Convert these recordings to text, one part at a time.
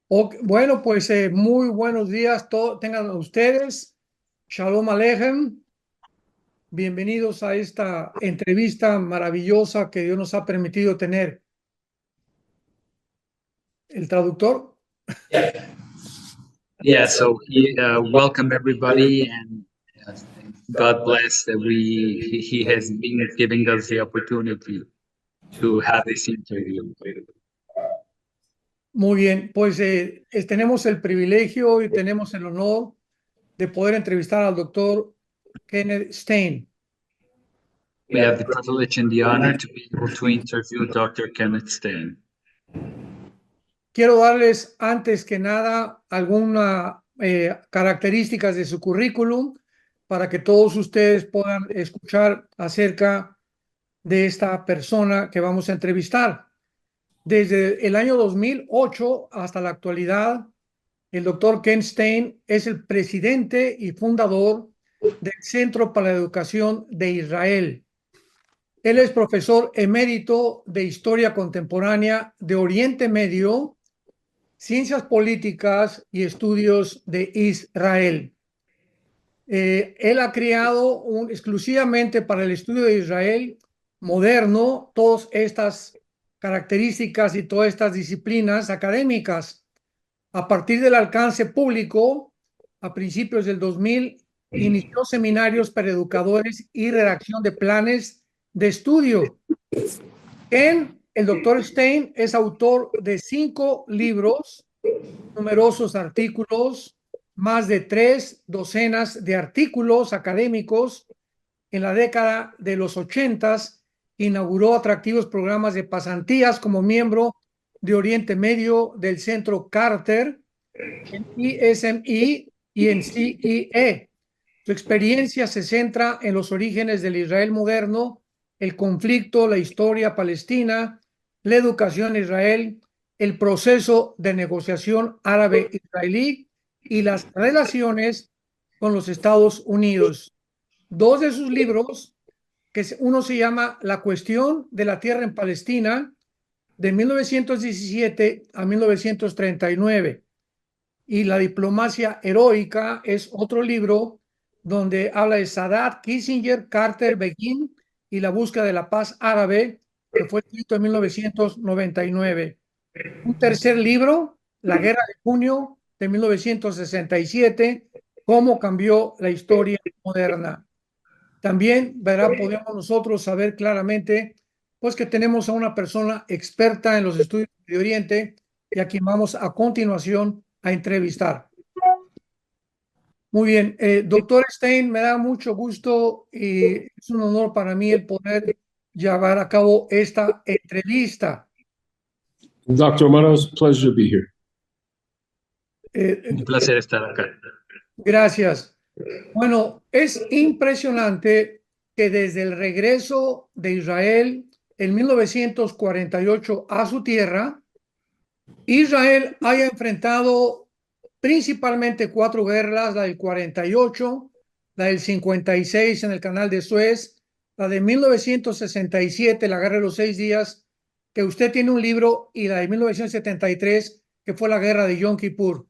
Bueno, pues muy buenos días tengan ustedes. Shalom Aleichem. Bienvenidos a esta entrevista maravillosa que Dios nos ha permitido tener. El traductor. Yeah, so welcome everybody, and God bless that he has been giving us the opportunity to have this interview. Muy bien, pues tenemos el privilegio y tenemos el honor de poder entrevistar al doctor Kenneth Stein. We have the privilege and the honor to be able to interview Dr. Kenneth Stein. Quiero darles antes que nada algunas características de su currículum para que todos ustedes puedan escuchar acerca de esta persona que vamos a entrevistar. Desde el año 2008 hasta la actualidad, el doctor Ken Stein es el presidente y fundador del Centro para la Educación de Israel. Él es profesor emérito de Historia Contemporánea de Oriente Medio, Ciencias Políticas y Estudios de Israel. Él ha creado exclusivamente para el estudio de Israel moderno todas estas características y todas estas disciplinas académicas. A partir del alcance público, a principios del 2000, inició seminarios para educadores y redacción de planes de estudio. El doctor Stein es autor de 5 libros, numerosos artículos, más de 3 docenas de artículos académicos. En la década de los 80 inauguró atractivos programas de pasantías como miembro de Oriente Medio del Centro Carter, en ISMI y en CEE. Su experiencia se centra en los orígenes del Israel moderno, el conflicto, la historia palestina, la educación en Israel, el proceso de negociación árabe-israelí y las relaciones con los Estados Unidos. 2 de sus libros, uno se llama La cuestión de la tierra en Palestina, de 1917 a 1939, y La diplomacia heroica es otro libro donde habla de Sadat, Kissinger, Carter, Begin y la búsqueda de la paz árabe, que fue escrito en 1999. Un tercer libro, La guerra de junio de 1967, cómo cambió la historia moderna. También, podemos nosotros saber claramente, pues, que tenemos a una persona experta en los estudios de Oriente y a quien vamos a continuación a entrevistar. Muy bien, doctor Stein, me da mucho gusto y es un honor para mí el poder llevar a cabo esta entrevista. Dr. Manos, pleasure to be here. Un placer estar acá. Gracias. Bueno, es impresionante que desde el regreso de Israel en 1948 a su tierra, Israel haya enfrentado principalmente 4 guerras: la del 48, la del 56 en el Canal de Suez, la de 1967, la Guerra de los 6 días, que usted tiene un libro, y la de 1973, que fue la Guerra de Yom Kippur.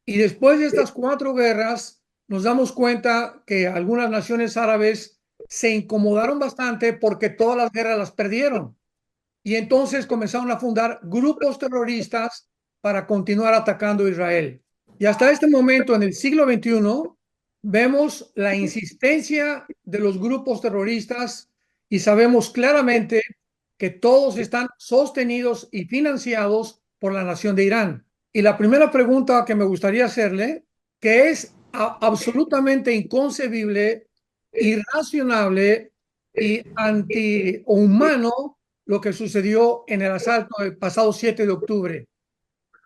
Y después de estas 4 guerras, nos damos cuenta que algunas naciones árabes se incomodaron bastante porque todas las guerras las perdieron. Y entonces comenzaron a fundar grupos terroristas para continuar atacando a Israel. Y hasta este momento, en el siglo XXI, vemos la insistencia de los grupos terroristas y sabemos claramente que todos están sostenidos y financiados por la nación de Irán. Y la primera pregunta que me gustaría hacerle, que es absolutamente inconcebible, irracionable y antihumano lo que sucedió en el asalto del pasado 7 de octubre.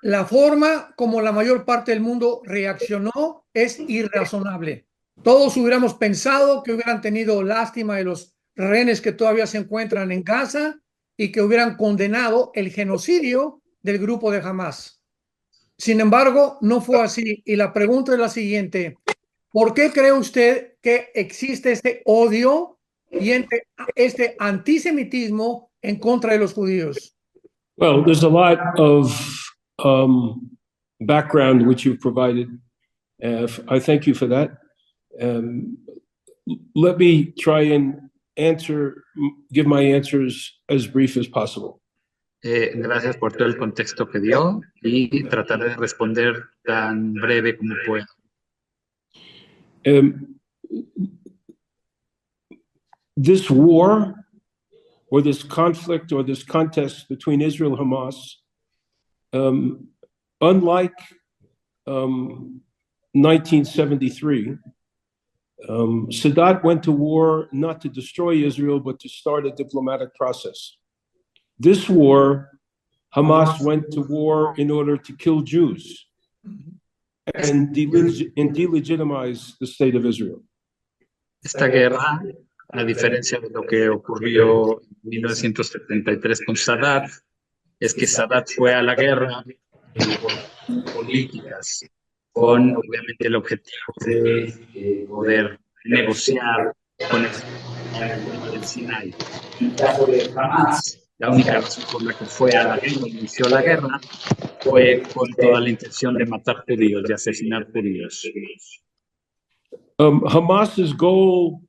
La forma como la mayor parte del mundo reaccionó es irrazonable. Todos hubiéramos pensado que hubieran tenido lástima de los rehenes que todavía se encuentran en Gaza y que hubieran condenado el genocidio del grupo de Hamás. Sin embargo, no fue así. Y la pregunta es la siguiente: ¿por qué cree usted que existe este odio y este antisemitismo en contra de los judíos? Well, there's a lot of background which you've provided. I thank you for that. Let me try and give my answers as brief as possible. Gracias por todo el contexto que dio y trataré de responder tan breve como pueda. This war, or this conflict, or this contest between Israel and Hamas, unlike 1973, Sadat went to war not to destroy Israel, but to start a diplomatic process. This war, Hamas went to war in order to kill Jews and delegitimize the state of Israel. Esta guerra, a diferencia de lo que ocurrió en 1973 con Sadat, es que Sadat fue a la guerra por políticas, con obviamente el objetivo de poder negociar con el Sinai. En el caso de Hamas, la única razón por la que fue a la guerra, inició la guerra, fue con toda la intención de matar judíos, de asesinar judíos. Hamas's goal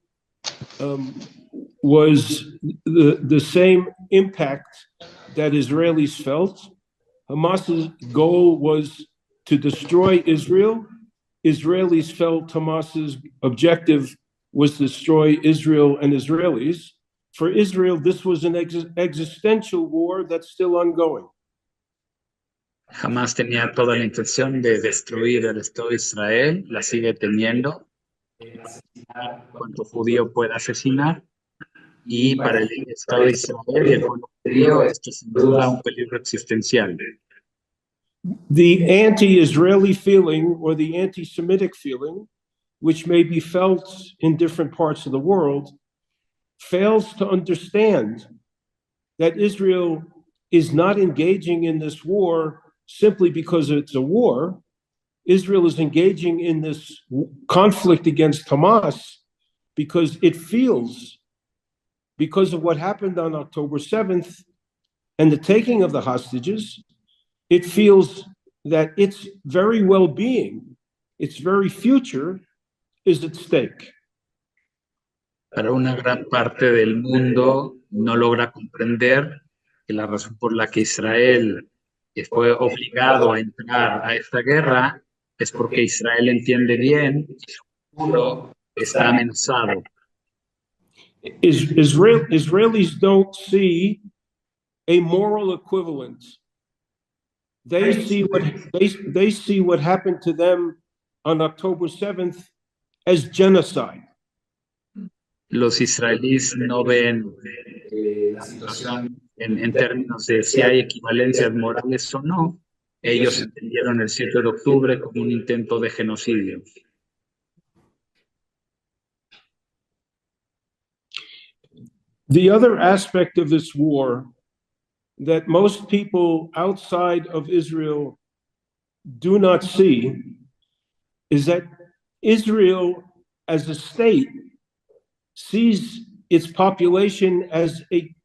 was the same impact that Israelis felt. Hamas's goal was to destroy Israel. Israelis felt Hamas's objective was to destroy Israel and Israelis. For Israel, this was an existential war that's still ongoing. Hamas tenía toda la intención de destruir el Estado de Israel, la sigue teniendo, asesinar cuanto judío pueda asesinar, y para el Estado de Israel y el pueblo judío esto es sin duda un peligro existencial. The anti-Israeli feeling or the anti-Semitic feeling, which may be felt in different parts of the world, fails to understand that Israel is not engaging in this war simply because it's a war. Israel is engaging in this conflict against Hamas because it feels, because of what happened on October 7th and the taking of the hostages, it feels that its very well-being, its very future is at stake. Para una gran parte del mundo no logra comprender que la razón por la que Israel fue obligado a entrar a esta guerra es porque Israel entiende bien que su futuro está amenazado. Israelis don't see a moral equivalence. They see what happened to them on October 7th as genocide. Los israelíes no ven la situación en términos de si hay equivalencias morales o no. Ellos entendieron el 7 de octubre como un intento de genocidio. The other aspect of this war that most people outside of Israel do not see is that Israel as a state sees its population as a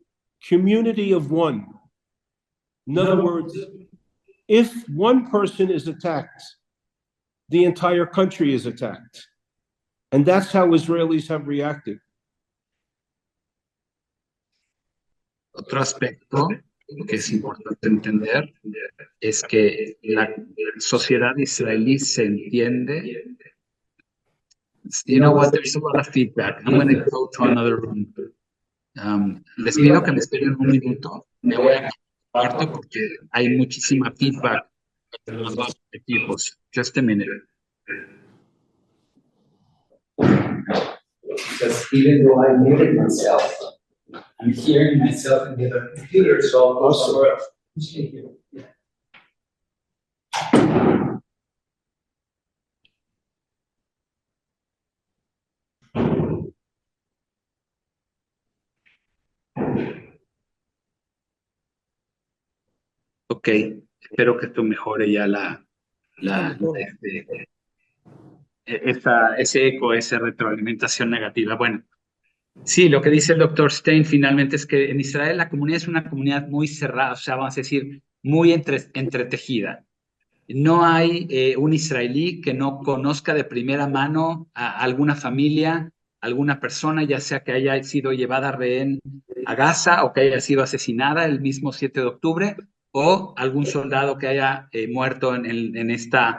community of one. In other words, if one person is attacked, the entire country is attacked. And that's how Israelis have reacted. Otro aspecto que es importante entender es que la sociedad israelí se entiende. You know what? There's a lot of feedback. I'm going to go to another room. Les pido que me esperen un minuto. Me voy a compartir porque hay muchísima feedback entre los dos equipos. Just a minute. Because even though I muted myself, I'm hearing myself in the other computer, so I'll go somewhere else. Ok, espero que esto mejore ya ese eco, esa retroalimentación negativa. Bueno, sí, lo que dice el doctor Stein finalmente es que en Israel la comunidad es una comunidad muy cerrada, o sea, vamos a decir, muy entretejida. No hay un israelí que no conozca de primera mano a alguna familia, alguna persona, ya sea que haya sido llevada rehén a Gaza o que haya sido asesinada el mismo 7 de octubre, o algún soldado que haya muerto en este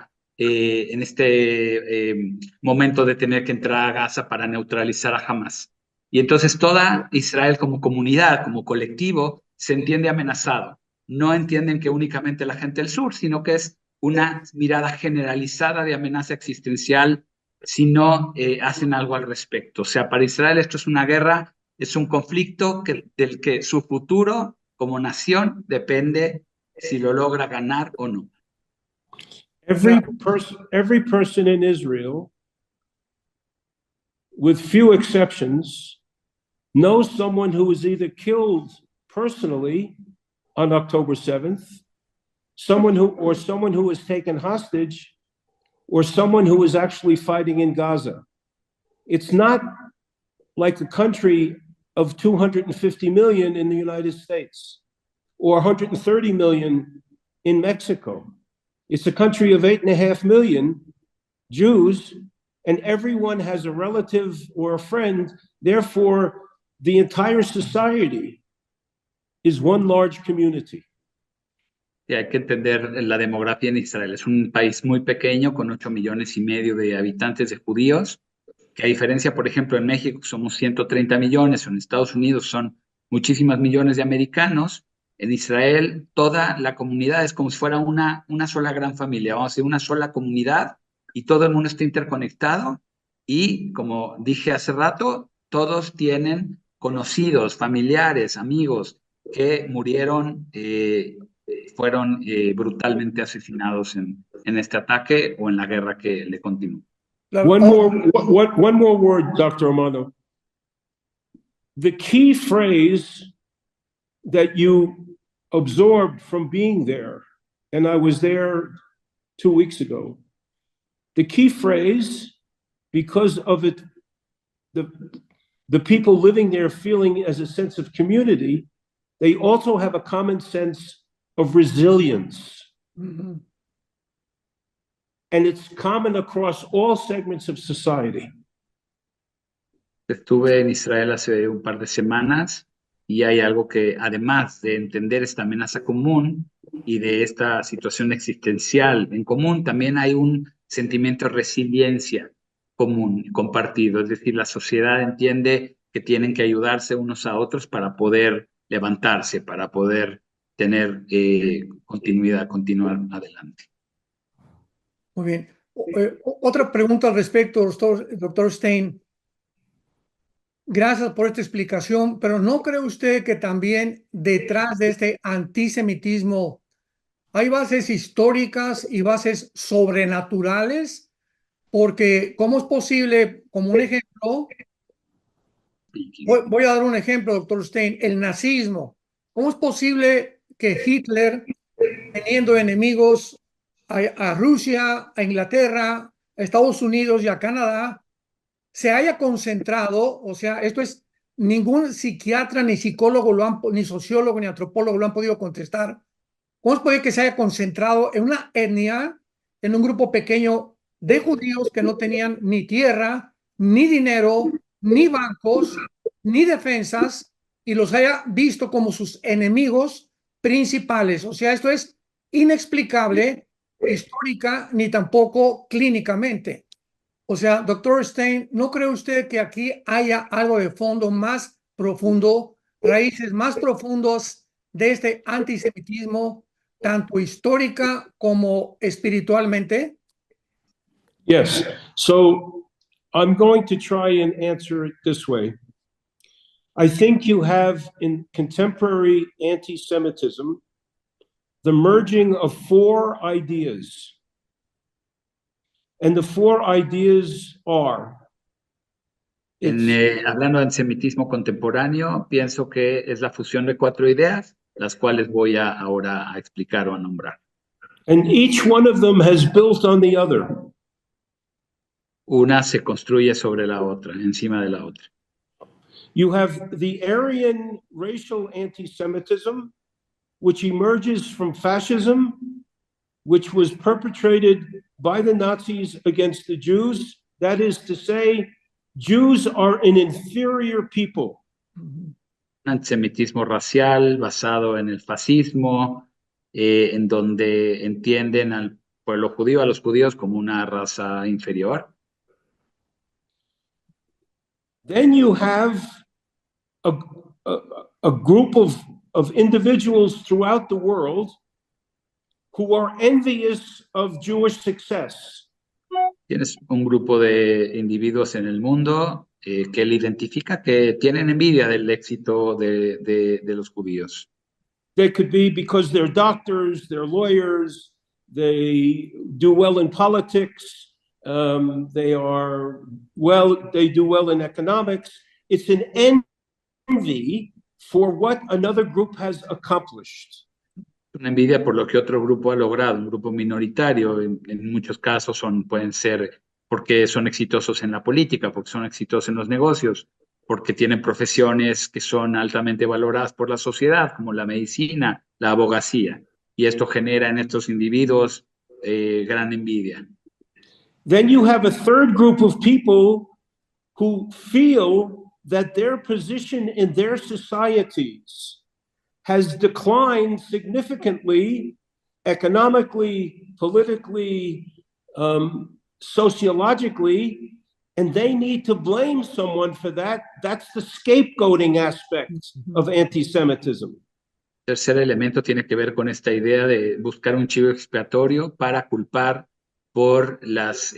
momento de tener que entrar a Gaza para neutralizar a Hamas. Y entonces toda Israel como comunidad, como colectivo, se entiende amenazado. No entienden que únicamente la gente del sur, sino que es una mirada generalizada de amenaza existencial si no hacen algo al respecto. O sea, para Israel esto es una guerra, es un conflicto del que su futuro como nación depende si lo logra ganar o no. Every person in Israel, with few exceptions, knows someone who was either killed personally on October 7th, someone who was taken hostage, or someone who was actually fighting in Gaza. It's not like a country of 250 million in the United States or 130 million in Mexico. It's a country of 8.5 million Jews, and everyone has a relative or a friend. Therefore, the entire society is one large community. Y hay que entender la demografía en Israel. Es un país muy pequeño con 8,5 millones de habitantes de judíos, que a diferencia, por ejemplo, en México somos 130 millones, o en Estados Unidos son muchísimas millones de americanos. En Israel toda la comunidad es como si fuera una sola gran familia, vamos a decir, una sola comunidad, y todo el mundo está interconectado, y como dije hace rato, todos tienen conocidos, familiares, amigos que murieron, fueron brutalmente asesinados en este ataque o en la guerra que le continúa. One more word, Dr. Armando. The key phrase that you absorbed from being there, and I was there 2 weeks ago, the key phrase, because of it, the people living there feeling as a sense of community, they also have a common sense of resilience. Mm-hmm. And it's common across all segments of society. Estuve en Israel hace un par de semanas y hay algo que, además de entender esta amenaza común y de esta situación existencial en común, también hay un sentimiento de resiliencia común, compartido. Es decir, la sociedad entiende que tienen que ayudarse unos a otros para poder levantarse, para poder tener continuar adelante. Muy bien. Otra pregunta al respecto, doctor Stein. Gracias por esta explicación, pero ¿no cree usted que también detrás de este antisemitismo hay bases históricas y bases sobrenaturales? Porque, ¿cómo es posible, como un ejemplo, voy a dar un ejemplo, doctor Stein, el nazismo? ¿Cómo es posible que Hitler, teniendo enemigos a Rusia, a Inglaterra, a Estados Unidos y a Canadá, se haya concentrado? O sea, esto es, ningún psiquiatra, ni psicólogo, ni sociólogo, ni antropólogo lo han podido contestar. ¿Cómo es posible que se haya concentrado en una etnia, en un grupo pequeño de judíos que no tenían ni tierra, ni dinero, ni bancos, ni defensas, y los haya visto como sus enemigos principales? O sea, esto es inexplicable histórica ni tampoco clínicamente. O sea, doctor Stein, ¿no cree usted que aquí haya algo de fondo más profundo, raíces más profundos de este antisemitismo, tanto histórica como espiritualmente? Yes. So I'm going to try and answer it this way. I think you have in contemporary anti-Semitism the merging of 4 ideas. And the 4 ideas are... Hablando de antisemitismo contemporáneo, pienso que es la fusión de 4 ideas, las cuales voy ahora a explicar o a nombrar. And each one of them has built on the other. Una se construye sobre la otra, encima de la otra. You have the Aryan racial anti-Semitism, which emerges from fascism, which was perpetrated by the Nazis against the Jews. That is to say, Jews are an inferior people. Un antisemitismo racial basado en el fascismo, en donde entienden al pueblo judío, a los judíos, como una raza inferior. Then you have a group of individuals throughout the world who are envious of Jewish success. Tienes un grupo de individuos en el mundo que él identifica que tienen envidia del éxito de los judíos. They could be because they're doctors, they're lawyers, they do well in politics, they do well in economics. It's an envy for what another group has accomplished. Una envidia por lo que otro grupo ha logrado, un grupo minoritario, en muchos casos pueden ser porque son exitosos en la política, porque son exitosos en los negocios, porque tienen profesiones que son altamente valoradas por la sociedad, como la medicina, la abogacía, y esto genera en estos individuos gran envidia. Then you have a third group of people who feel that their position in their societies has declined significantly, economically, politically, sociologically, and they need to blame someone for that. That's the scapegoating aspect of anti-Semitism. El tercer elemento tiene que ver con esta idea de buscar un chivo expiatorio para culpar por las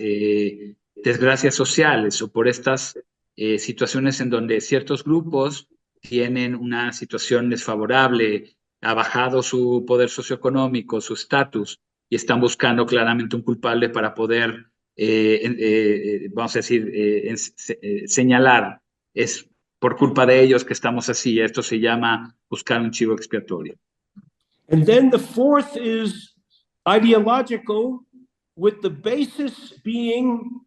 desgracias sociales o por estas situaciones en donde ciertos grupos tienen una situación desfavorable, ha bajado su poder socioeconómico, su estatus, y están buscando claramente un culpable para poder, vamos a decir, señalar, es por culpa de ellos que estamos así. Esto se llama buscar un chivo expiatorio. And then the fourth is ideological, with the basis being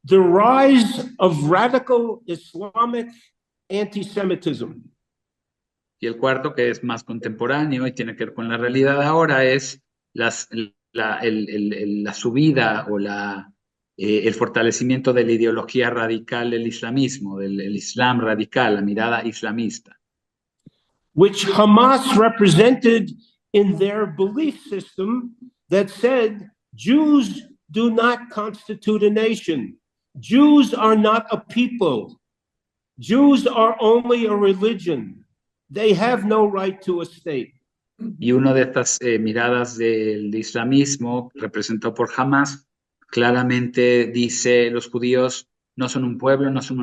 the rise of radical Islamic anti-Semitism. Y el cuarto, que es más contemporáneo y tiene que ver con la realidad ahora, es la subida o el fortalecimiento de la ideología radical del islamismo, del islam radical, la mirada islamista. Which Hamas represented in their belief system that said Jews do not constitute a nation. Jews are not a people. Jews are only a religion. They have no right to a state. Y una de estas miradas del islamismo, representado por Hamas, claramente dice: los judíos no son un pueblo, no son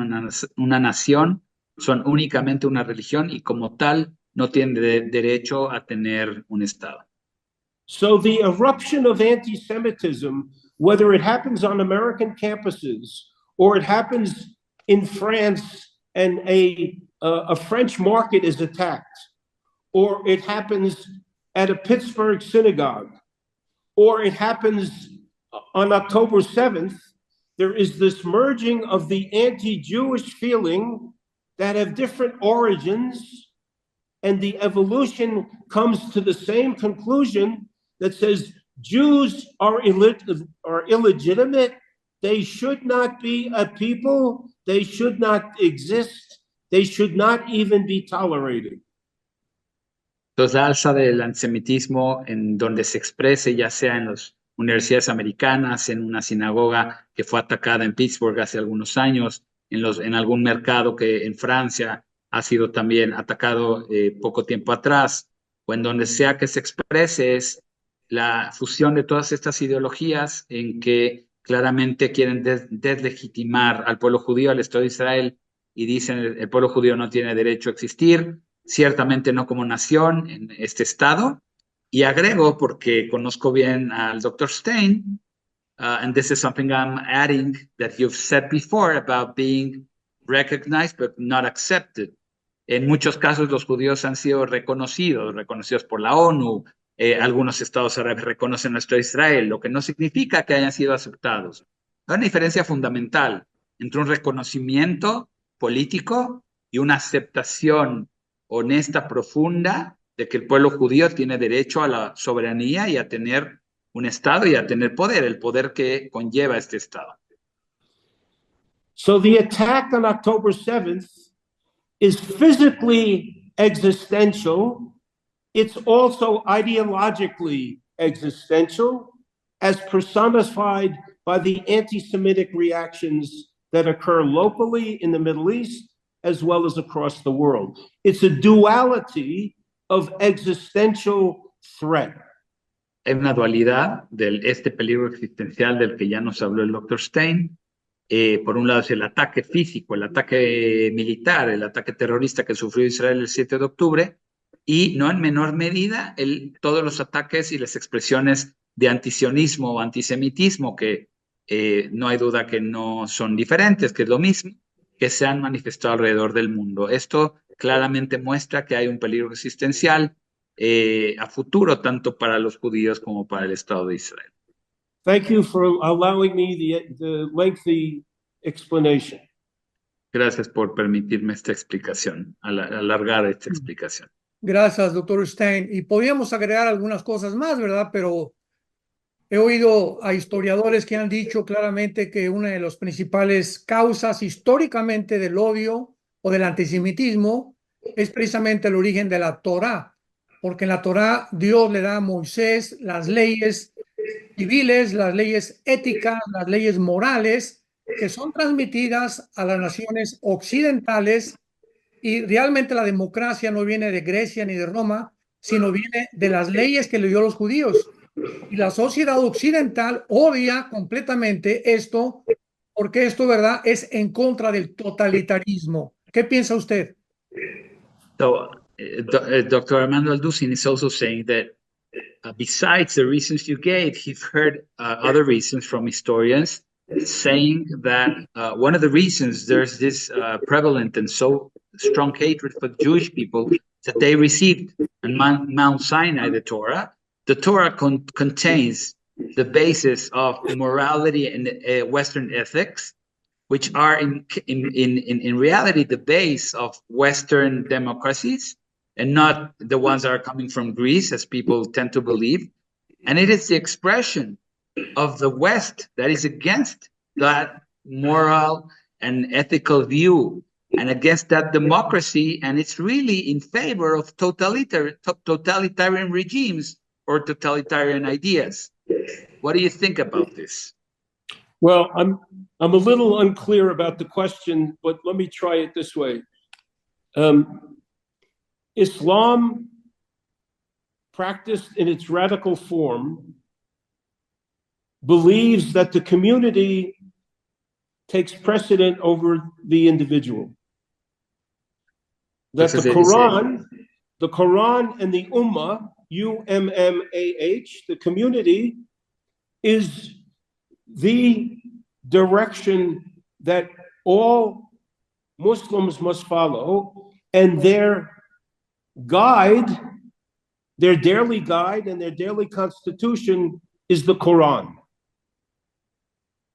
una nación, son únicamente una religión y como tal no tienen derecho a tener un Estado. So the eruption of anti-Semitism, whether it happens on American campuses or it happens in France and a French market is attacked, or it happens at a Pittsburgh synagogue, or it happens on October 7th, there is this merging of the anti-Jewish feeling that have different origins, and the evolution comes to the same conclusion that says Jews are illegitimate, they should not be a people, they should not exist, they should not even be tolerated. Entonces, la alza del antisemitismo en donde se exprese, ya sea en las universidades americanas, en una sinagoga que fue atacada en Pittsburgh hace algunos años, en algún mercado que en Francia ha sido también atacado poco tiempo atrás, o en donde sea que se exprese, es la fusión de todas estas ideologías en que claramente quieren deslegitimar al pueblo judío, al Estado de Israel, y dicen el pueblo judío no tiene derecho a existir, ciertamente no como nación en este Estado. Y agrego, porque conozco bien al Dr. Stein, and this is something I'm adding that you've said before about being recognized but not accepted. En muchos casos los judíos han sido reconocidos por la ONU, algunos estados árabes reconocen a nuestro Israel, lo que no significa que hayan sido aceptados. Hay una diferencia fundamental entre un reconocimiento político y una aceptación honesta, profunda de que el pueblo judío tiene derecho a la soberanía y a tener un Estado y a tener poder, el poder que conlleva este Estado. So the attack on October 7th is physically existential. It's also ideologically existential, as personified by the anti-Semitic reactions that occur locally in the Middle East, as well as across the world. It's a duality of existential threat. Hay una dualidad de este peligro existencial del que ya nos habló el Dr. Stein. Por un lado es el ataque físico, el ataque militar, el ataque terrorista que sufrió Israel el 7 de octubre, y no en menor medida todos los ataques y las expresiones de antisionismo o antisemitismo, que no hay duda que no son diferentes, que es lo mismo, que se han manifestado alrededor del mundo. Esto claramente muestra que hay un peligro existencial a futuro, tanto para los judíos como para el Estado de Israel. Thank you for allowing me the lengthy explanation. Gracias por permitirme esta explicación, alargar esta explicación. Gracias, doctor Stein. Y podríamos agregar algunas cosas más, ¿verdad? Pero he oído a historiadores que han dicho claramente que una de las principales causas históricamente del odio o del antisemitismo es precisamente el origen de la Torá, porque en la Torá Dios le da a Moisés las leyes civiles, las leyes éticas, las leyes morales que son transmitidas a las naciones occidentales, y realmente la democracia no viene de Grecia ni de Roma, sino viene de las leyes que le dio a los judíos. Y la sociedad occidental odia completamente esto, porque esto, ¿verdad?, es en contra del totalitarismo. ¿Qué piensa usted? So, Dr. Armando Alducin is also saying that besides the reasons you gave, he's heard other reasons from historians saying that one of the reasons there's this prevalent and so strong hatred for the Jewish people that they received on Mount Sinai, the Torah. The Torah contains the basis of morality and Western ethics, which are in reality the base of Western democracies, and not the ones that are coming from Greece, as people tend to believe. And it is the expression of the West that is against that moral and ethical view and against that democracy, and it's really in favor of totalitarian regimes or totalitarian ideas. What do you think about this? Well, I'm a little unclear about the question, but let me try it this way. Islam, practiced in its radical form, believes that the community takes precedent over the individual. That the Quran and the Ummah, U-M-M-A-H, the community, is the direction that all Muslims must follow, and their guide, their daily guide and their daily constitution is the Quran.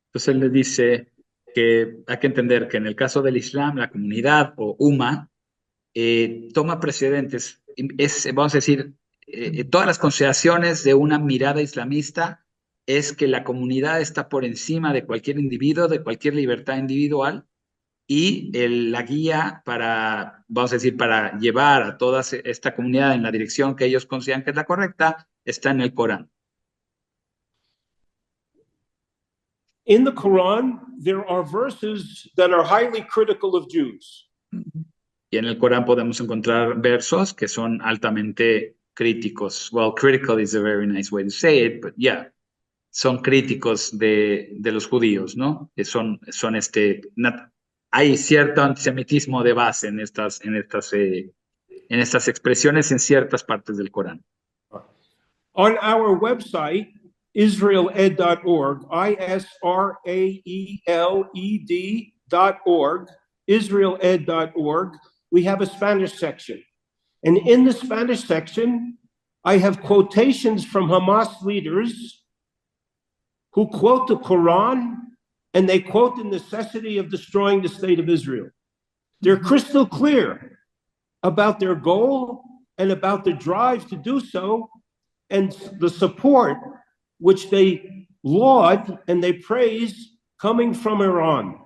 Entonces él le dice que hay que entender que en el caso del Islam, la comunidad o Ummah toma precedentes, vamos a decir, todas las consideraciones de una mirada islamista es que la comunidad está por encima de cualquier individuo, de cualquier libertad individual, y la guía para, vamos a decir, para llevar a toda esta comunidad en la dirección que ellos consideran que es la correcta, está en el Corán. In the Quran, there are verses that are highly critical of Jews. Y en el Corán podemos encontrar versos que son altamente críticos. Well, critical is a very nice way to say it, but yeah, son críticos de los judíos, ¿no? Que hay cierto antisemitismo de base en estas expresiones en ciertas partes del Corán. On our website, israeled.org, ISRAELED.org, israeled.org, we have a Spanish section. And in the Spanish section, I have quotations from Hamas leaders who quote the Quran, and they quote the necessity of destroying the state of Israel. They're crystal clear about their goal and about the drive to do so, and the support which they laud and they praise coming from Iran.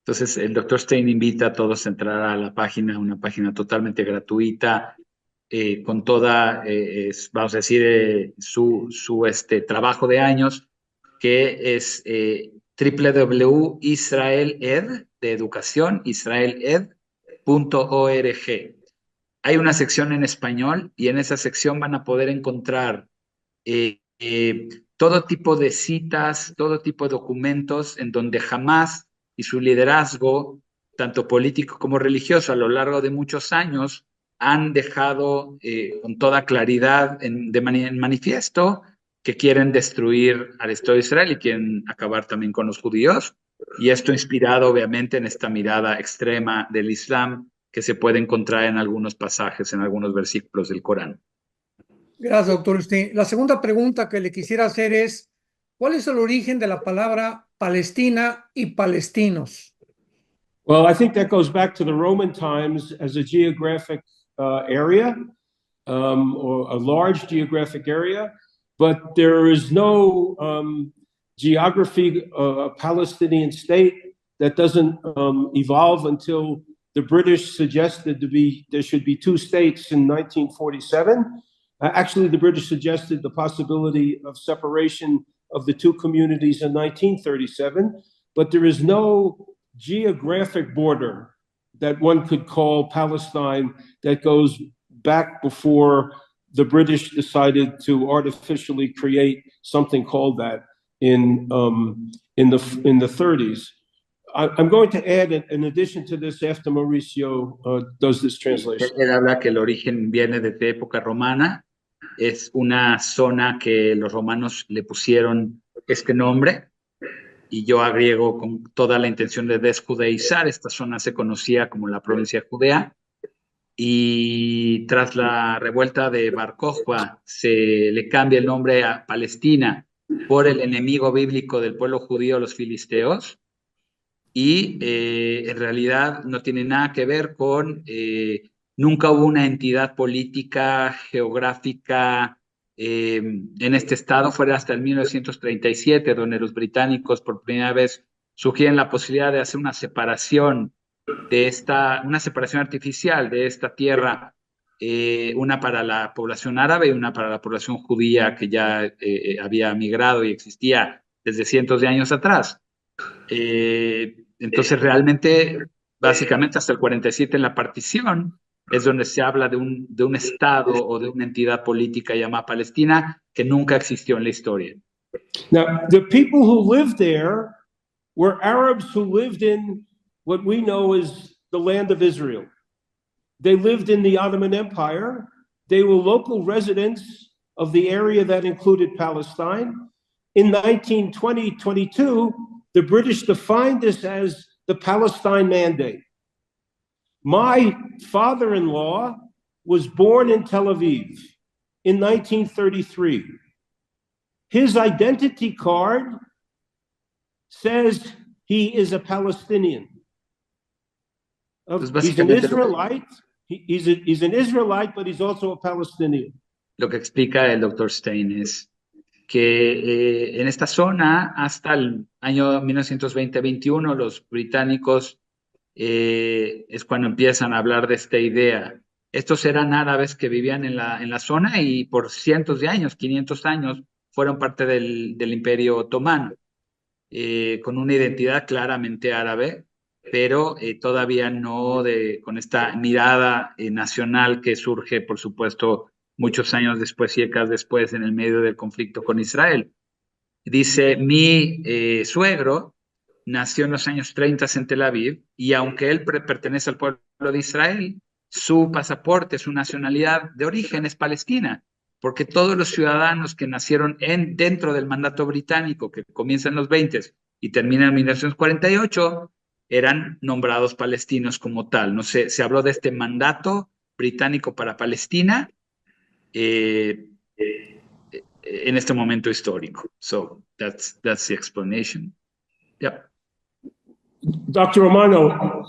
Entonces, el doctor Stein invita a todos a entrar a la página, una página totalmente gratuita, con toda, vamos a decir, su trabajo de años, que es www.israeled, de educación, israeled.org. Hay una sección en español y en esa sección van a poder encontrar todo tipo de citas, todo tipo de documentos en donde Hamás y su liderazgo, tanto político como religioso, a lo largo de muchos años, han dejado con toda claridad en manifiesto que quieren destruir al Estado de Israel y quieren acabar también con los judíos. Y esto inspirado obviamente en esta mirada extrema del Islam que se puede encontrar en algunos pasajes, en algunos versículos del Corán. Gracias, doctor Stein. La segunda pregunta que le quisiera hacer es, ¿cuál es el origen de la palabra Palestina y palestinos? Well, I think that goes back to the Roman times as a geographic area, or a large geographic area, but there is no geography of a Palestinian state that doesn't evolve until the British suggested there should be two states in 1947. Actually, the British suggested the possibility of separation of the two communities in 1937, but there is no geographic border that one could call Palestine that goes back before the British decided to artificially create something called that in the 30s. I'm going to add, in addition to this, after Mauricio does this translation. Él habla que el origen viene desde época romana, es una zona que los romanos le pusieron este nombre, y yo agrego con toda la intención de desjudaizar. Esta zona se conocía como la provincia de Judea, y tras la revuelta de Bar Kokhba se le cambia el nombre a Palestina por el enemigo bíblico del pueblo judío, los filisteos, y en realidad no tiene nada que ver con, nunca hubo una entidad política, geográfica en este estado, fuera hasta el 1937, donde los británicos por primera vez sugieren la posibilidad de hacer una separación una separación artificial de esta tierra, una para la población árabe y una para la población judía que ya había migrado y existía desde cientos de años atrás. Entonces realmente, básicamente hasta el 47 en la partición, es donde se habla de un estado o de una entidad política llamada Palestina que nunca existió en la historia. Now, the people who lived there were Arabs who lived in what we know as the land of Israel. They lived in the Ottoman Empire. They were local residents of the area that included Palestine. In 1922, the British defined this as the Palestine Mandate. My father-in-law was born in Tel Aviv in 1933. His identity card says he is a Palestinian. He's an Israelite. He's an Israelite, but he's also a Palestinian. Lo que explica el Dr. Stein es que en esta zona, hasta el año 1920-21, los británicos es cuando empiezan a hablar de esta idea. Estos eran árabes que vivían en la zona y por cientos de años, 500 años, fueron parte del Imperio Otomano, con una identidad claramente árabe, pero todavía no con esta mirada nacional que surge, por supuesto, muchos años después, décadas después, en el medio del conflicto con Israel. Dice, mi suegro nació en los años 30 en Tel Aviv, y aunque él pertenece al pueblo de Israel, su pasaporte, su nacionalidad de origen es palestina, porque todos los ciudadanos que nacieron dentro del mandato británico, que comienza en los 20 y termina en 1948, eran nombrados palestinos como tal. No sé, se habló de este mandato británico para Palestina en este momento histórico. So that's the explanation. Yep. Dr. Romano,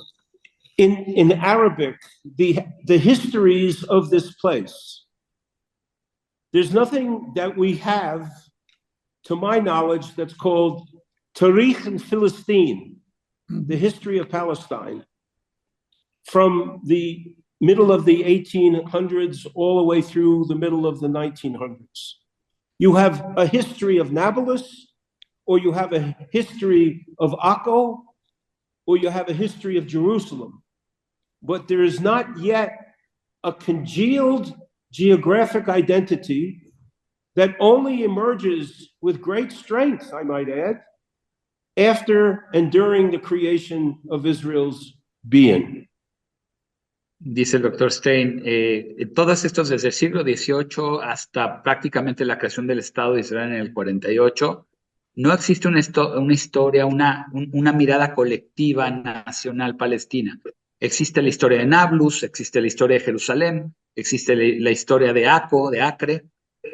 in Arabic, the histories of this place, there's nothing that we have, to my knowledge, that's called Tarikh al-Philistine, the history of Palestine, from the middle of the 1800s all the way through the middle of the 1900s. You have a history of Nablus, or you have a history of Akko, or you have a history of Jerusalem. But there is not yet a congealed geographic identity that only emerges with great strength, I might add, after and during the creation of Israel's being. Dice el doctor Stein, todos estos desde el siglo XVIII hasta prácticamente la creación del Estado de Israel en el 48, no existe una historia, una mirada colectiva nacional palestina. Existe la historia de Nablus, existe la historia de Jerusalén, existe la historia de Akko, de Acre.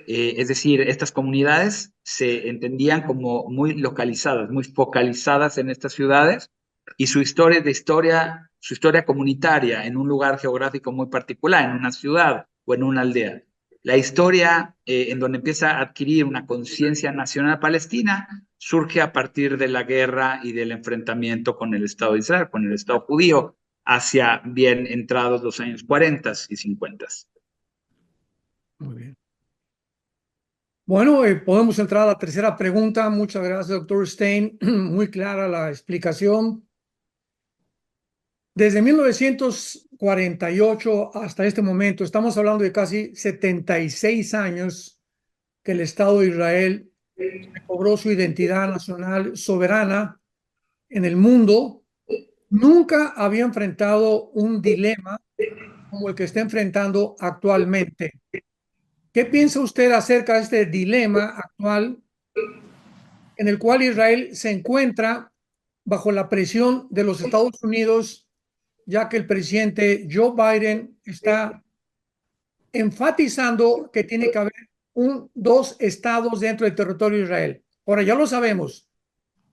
Es decir, estas comunidades se entendían como muy localizadas, muy focalizadas en estas ciudades, y su historia su historia comunitaria en un lugar geográfico muy particular, en una ciudad o en una aldea. La historia en donde empieza a adquirir una conciencia nacional palestina surge a partir de la guerra y del enfrentamiento con el Estado de Israel, con el Estado judío, hacia bien entrados los años 40 y 50. Muy bien. Bueno, podemos entrar a la tercera pregunta. Muchas gracias, doctor Stein. Muy clara la explicación. Desde 1948 hasta este momento, estamos hablando de casi 76 años que el Estado de Israel recobró su identidad nacional soberana en el mundo. Nunca había enfrentado un dilema como el que está enfrentando actualmente. ¿Qué piensa usted acerca de este dilema actual en el cual Israel se encuentra bajo la presión de los Estados Unidos, ya que el presidente Joe Biden está enfatizando que tiene que haber dos estados dentro del territorio de Israel? Ahora, ya lo sabemos,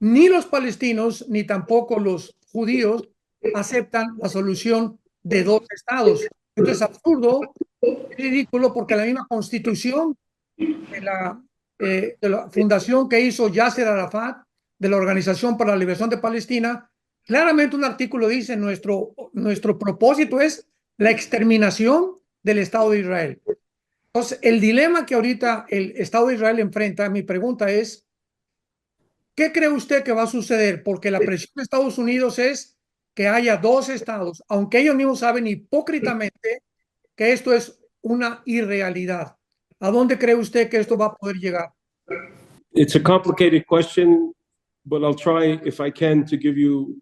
ni los palestinos ni tampoco los judíos aceptan la solución de dos estados. Esto es absurdo, es ridículo, porque la misma constitución de la fundación que hizo Yasser Arafat, de la Organización para la Liberación de Palestina, claramente un artículo dice: nuestro propósito es la exterminación del Estado de Israel. Entonces, el dilema que ahorita el Estado de Israel enfrenta, mi pregunta es, ¿qué cree usted que va a suceder? Porque la presión de Estados Unidos es que haya dos estados, aunque ellos mismos saben hipócritamente que esto es una irrealidad. ¿A dónde cree usted que esto va a poder llegar? It's a complicated question, but I'll try, if I can, to give you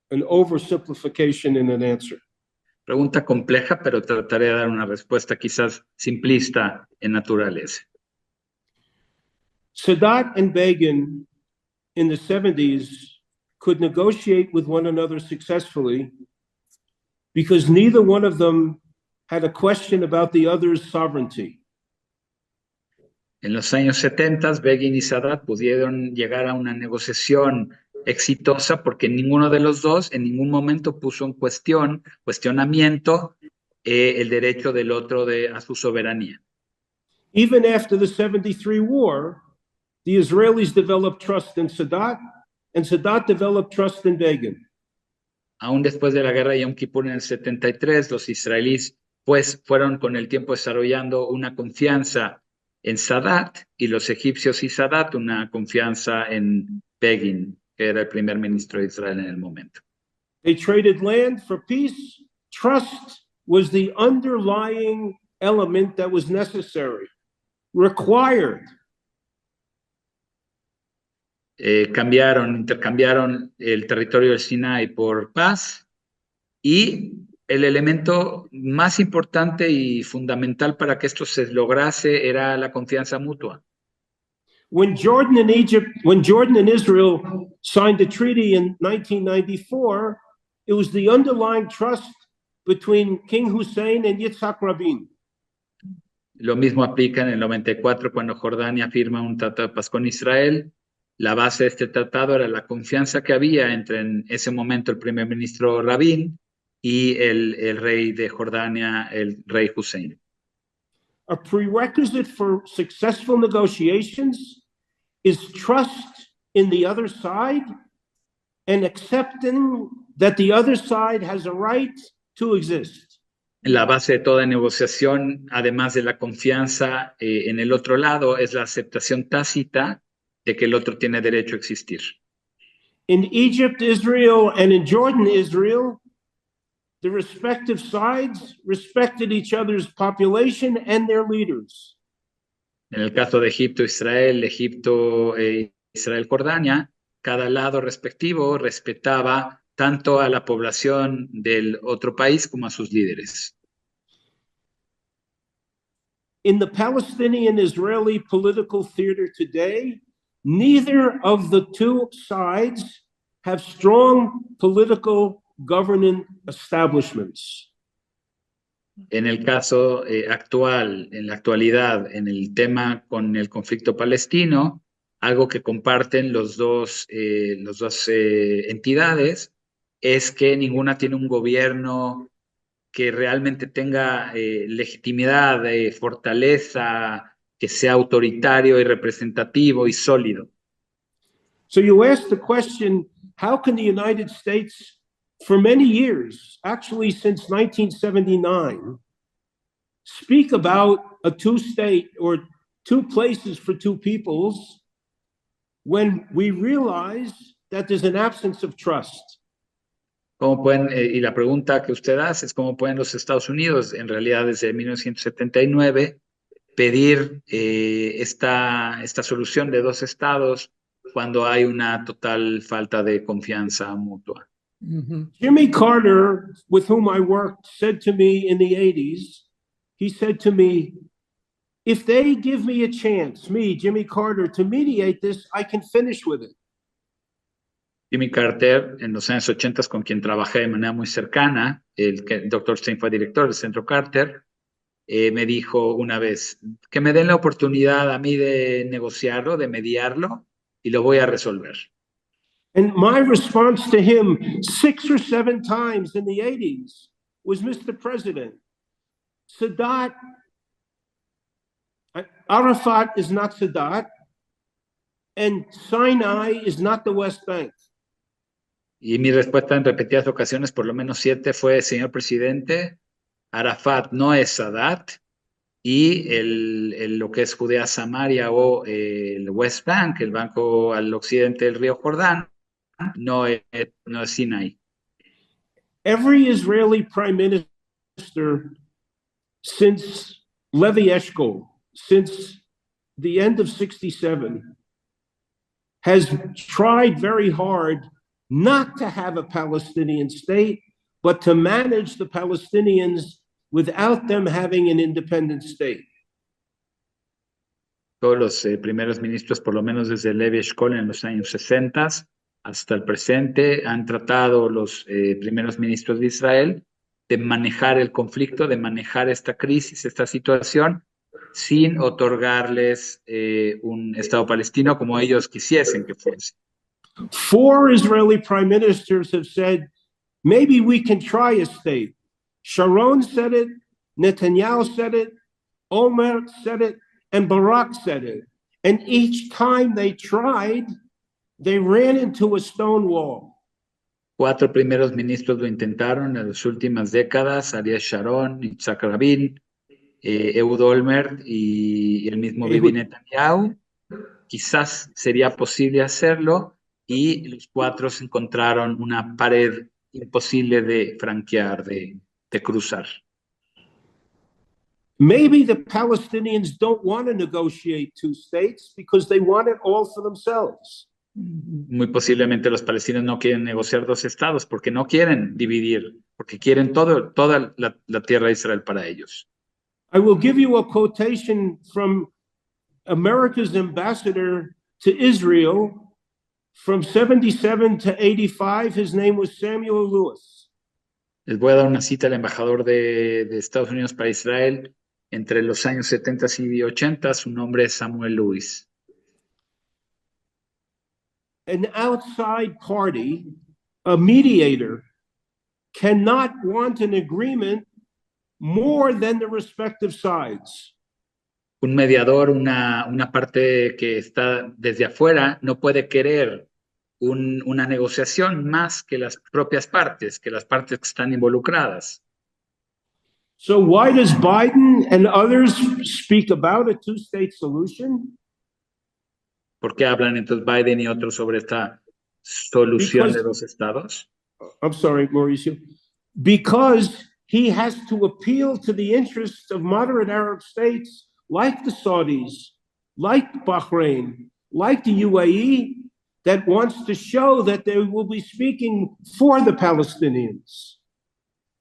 an oversimplification in an answer. Pregunta compleja, pero trataré de dar una respuesta quizás simplista en naturaleza. Sadat and Begin in the 70s could negotiate with one another successfully because neither one of them had a question about the other's sovereignty. En los años 70, Begin y Sadat pudieron llegar a una negociación exitosa porque ninguno de los dos en ningún momento puso en cuestionamiento el derecho del otro a su soberanía. Even after the 73 war, the Israelis developed trust in Sadat, and Sadat developed trust in Begin. Aún después de la guerra de Yom Kippur en el 73, los israelíes pues fueron con el tiempo desarrollando una confianza en Sadat, y los egipcios y Sadat una confianza en Begin, que era el primer ministro de Israel en el momento. They traded land for peace. Trust was the underlying element that was necessary, required. Intercambiaron el territorio del Sinai por paz, y el elemento más importante y fundamental para que esto se lograse era la confianza mutua. When Jordan and Israel signed the treaty in 1994, it was the underlying trust between King Hussein and Yitzhak Rabin. Lo mismo aplica en el 94 cuando Jordania firma un tratado de paz con Israel. La base de este tratado era la confianza que había entre en ese momento el primer ministro Rabin y el rey de Jordania, el rey Hussein. A prerequisite for successful negotiations is trust in the other side and accepting that the other side has a right to exist. La base de toda negociación, además de la confianza en el otro lado, es la aceptación tácita de que el otro tiene derecho a existir. In Egypt, Israel, and in Jordan, Israel, the respective sides respected each other's population and their leaders. En el caso de Egipto, Israel, Israel, Jordania, cada lado respectivo respetaba tanto a la población del otro país como a sus líderes. In the Palestinian-Israeli political theater today, neither of the two sides have strong political governance establishments. En el caso actual, en la actualidad, en el tema con el conflicto palestino, algo que comparten los dos entidades es que ninguna tiene un gobierno que realmente tenga legitimidad, fortaleza, que sea autoritario y representativo y sólido. So you ask the question, how can the United States, for many years, actually since 1979, speak about a two-state or two places for two peoples when we realize that there's an absence of trust? ¿Cómo pueden, y la pregunta que usted hace es cómo pueden los Estados Unidos, en realidad desde 1979, pedir esta solución de dos estados cuando hay una total falta de confianza mutua? Jimmy Carter, with whom I worked, said to me in the 80s, he said to me, if they give me a chance, me, Jimmy Carter, to mediate this, I can finish with it. Jimmy Carter, en los años 80, con quien trabajé de manera muy cercana, el Dr. Stein fue director del Centro Carter, me dijo una vez, que me den la oportunidad a mí de negociarlo, de mediarlo, y lo voy a resolver. And my response to him 6 or 7 times in the 80s was, Mr. President, Sadat, Arafat is not Sadat, and Sinai is not the West Bank. Y mi respuesta en repetidas ocasiones, por lo menos 7, fue, señor presidente, Arafat no es Sadat, y lo que es Judea Samaria o el West Bank, el banco al occidente del río Jordán, no es Sinai. Every Israeli prime minister since Levi Eshkol, since the end of 67, has tried very hard not to have a Palestinian state, but to manage the Palestinians without them having an independent state. Todos los primeros ministros, por lo menos desde Levi Eshkol en los años 60 hasta el presente, han tratado los primeros ministros de Israel de manejar el conflicto, de manejar esta crisis, esta situación, sin otorgarles un Estado palestino como ellos quisiesen que fuese. 4 Israeli prime ministers have said, maybe we can try a state. Sharon said it, Netanyahu said it, Omer said it, and Barak said it. And each time they tried, they ran into a stone wall. 4 primeros ministros lo intentaron en las últimas décadas, Ariel Sharon, Yitzhak Rabin, Ehud Olmert y el mismo Bibi Netanyahu. Quizás sería posible hacerlo, y los 4 se encontraron una pared imposible de franquear, de cruzar. Maybe the Palestinians don't want to negotiate 2 states because they want it all for themselves. Muy posiblemente los palestinos no quieren negociar 2 estados porque no quieren dividir, porque quieren toda la tierra de Israel para ellos. I will give you a quotation from America's ambassador to Israel from 77 to 85. His name was Samuel Lewis. Les voy a dar una cita al embajador de Estados Unidos para Israel entre los años 70 y 80. Su nombre es Samuel Lewis. An outside party, a mediator, cannot want an agreement more than the respective sides. Un mediador, una parte que está desde afuera, no puede querer una negociación más que las propias partes, que las partes que están involucradas. So why does Biden and others speak about a two-state solution? ¿Por qué hablan entonces Biden y otros sobre esta solución de dos estados? I'm sorry, Mauricio. Because he has to appeal to the interests of moderate Arab states like the Saudis, like Bahrain, like the UAE, that wants to show that they will be speaking for the Palestinians.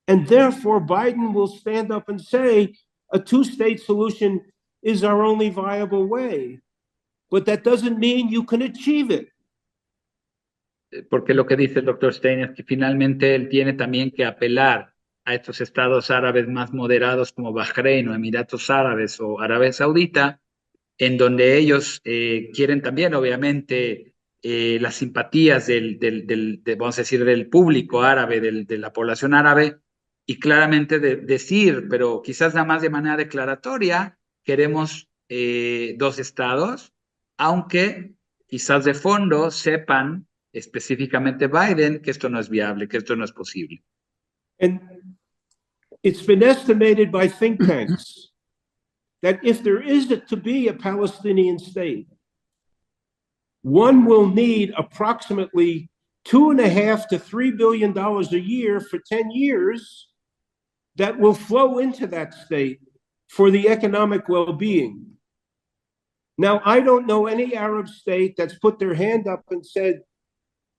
And therefore, Biden will stand up and say a two-state solution is our only viable way. But that doesn't mean you can achieve it. Porque lo que dice el doctor Stein es que finalmente él tiene también que apelar a estos estados árabes más moderados como Bahrein o Emiratos Árabes o Arabia Saudita, en donde ellos quieren también, obviamente, las simpatías vamos a decir, del público árabe, de la población árabe, y claramente decir, pero quizás nada más de manera declaratoria, queremos dos estados, aunque quizás de fondo sepan específicamente Biden que esto no es viable, que esto no es posible. And it's been estimated by think tanks that if there is to be a Palestinian state, one will need approximately $2.5 to $3 billion a year for 10 years that will flow into that state for the economic well-being. Now, I don't know any Arab state that's put their hand up and said,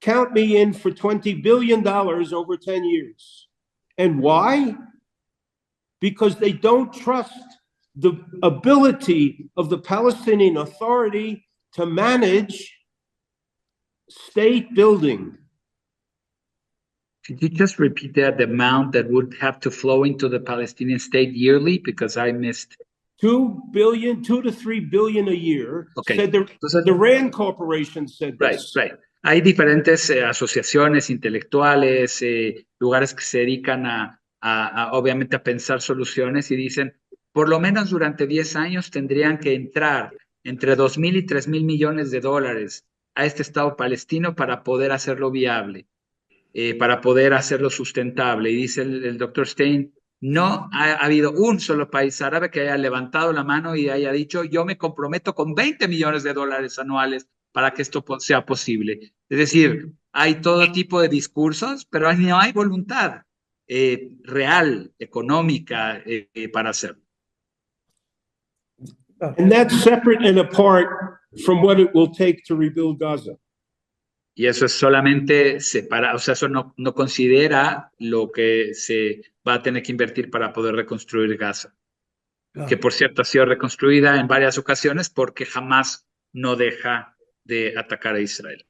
count me in for $20 billion over 10 years. And why? Because they don't trust the ability of the Palestinian Authority to manage state building. Could you just repeat that, the amount that would have to flow into the Palestinian state yearly? Because I missed. 2 to 3 billion a year. Okay. Said the RAND Corporation said this. Right. Hay diferentes asociaciones intelectuales, lugares que se dedican obviamente a pensar soluciones y dicen, por lo menos durante 10 años tendrían que entrar entre 2.000 y 3.000 millones de dólares a este Estado palestino para poder hacerlo viable, para poder hacerlo sustentable. Y dice el doctor Stein, no ha habido un solo país árabe que haya levantado la mano y haya dicho, yo me comprometo con 20 millones de dólares anuales para que esto sea posible. Es decir, hay todo tipo de discursos, pero no hay voluntad real, económica, para hacerlo. And that's separate and apart from what it will take to rebuild Gaza. Y eso es solamente separado, o sea, eso no considera lo que se va a tener que invertir para poder reconstruir Gaza. Claro. Que por cierto ha sido reconstruida en varias ocasiones porque jamás no deja de atacar a Israel.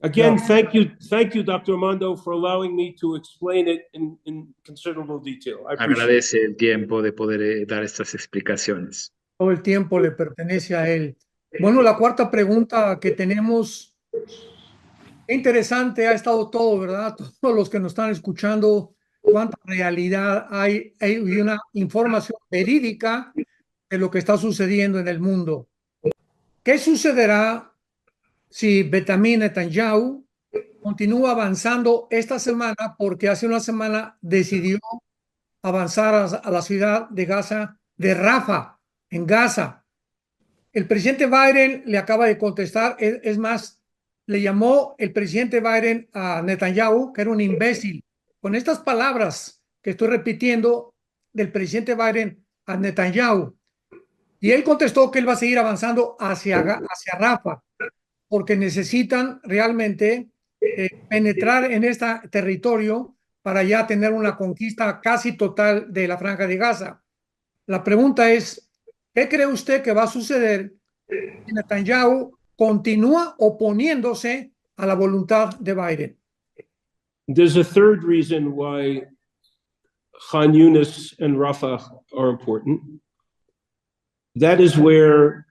Again, thank you, Dr. Armando, for allowing me to explain it in considerable detail. Agradece el tiempo de poder dar estas explicaciones. Todo el tiempo le pertenece a él. Bueno, la cuarta pregunta que tenemos, qué interesante ha estado todo, ¿verdad? Todos los que nos están escuchando, cuánta realidad hay una información verídica de lo que está sucediendo en el mundo. ¿Qué sucederá si Benjamin Netanyahu continúa avanzando esta semana? Porque hace una semana decidió avanzar a la ciudad de Gaza, de Rafah, en Gaza. El presidente Biden le acaba de contestar, es más, le llamó el presidente Biden a Netanyahu, que era un imbécil, con estas palabras que estoy repitiendo del presidente Biden a Netanyahu. Y él contestó que él va a seguir avanzando hacia Rafah, porque necesitan realmente penetrar en este territorio para ya tener una conquista casi total de la Franja de Gaza. La pregunta es, ¿qué cree usted que va a suceder si Netanyahu continúa oponiéndose a la voluntad de Biden? There's a third reason why Khan Yunis and Rafah are important. That is where